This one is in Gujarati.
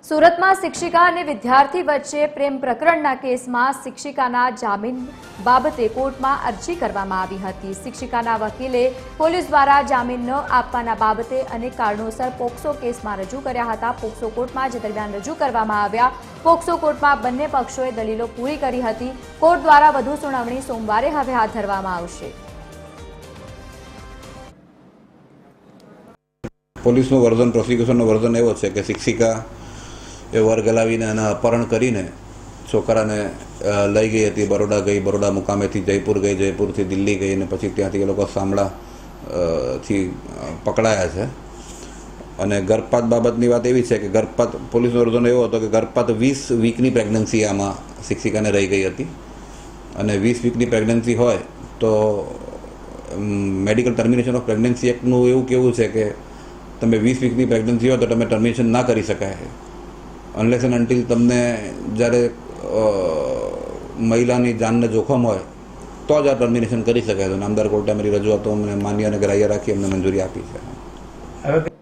સુરતમાં શિક્ષિકા અને વિદ્યાર્થી વચ્ચે પ્રેમ પ્રકરણના કેસમાં શિક્ષિકાના જામીન બાબતે કોર્ટમાં અરજી કરવામાં આવી હતી। શિક્ષિકાના વકીલે પોલીસ દ્વારા જામીન ન આપવાના બાબતે અનેક કારણોસર પોક્સો કેસમાં રજૂ કર્યા હતા। પોક્સો કોર્ટમાં જે દરમિયાન રજૂ કરવામાં આવ્યા। પોક્સો કોર્ટમાં બંને પક્ષોએ દલીલો પૂરી કરી હતી। કોર્ટ દ્વારા વધુ સુનાવણી સોમવારે હવે હાથ ધરવામાં આવશે। પોલીસનું વર્ઝન, પ્રોસિક્યુશનનું વર્ઝન એવો છે કે શિક્ષિકા એ વર્ગ હલાવીને એના અપહરણ કરીને છોકરાને લઈ ગઈ હતી। બરોડા ગઈ, બરોડા મુકામેથી જયપુર ગઈ, જયપુરથી દિલ્હી ગઈ અને પછી ત્યાંથી એ લોકો શામળાથી પકડાયા છે। અને ગર્ભપાત બાબતની વાત એવી છે કે ગર્ભપાત પોલીસનો વર્ઝન એવો હતો કે ગર્ભપાત 20 વીકની પ્રેગ્નન્સી આમાં શિક્ષિકાને રહી ગઈ હતી અને 20 વીકની પ્રેગ્નન્સી હોય તો મેડિકલ ટર્મિનેશન ઓફ પ્રેગ્નન્સી એક્ટનું એવું કેવું છે કે તમે 20 વીકની પ્રેગ્નન્સી હોય તો તમે ટર્મિનેશન ના કરી શકાય અનલેસ એન્ડ અન્ટિલ તમને જ્યારે મહિલાની જાનને જોખમ હોય તો જ આ ટર્મિનેશન કરી શકાય। તો નામદાર કોર્ટે અમારી રજૂઆતો અમને માન્ય અને ગ્રાહ્ય રાખી અમને મંજૂરી આપી છે।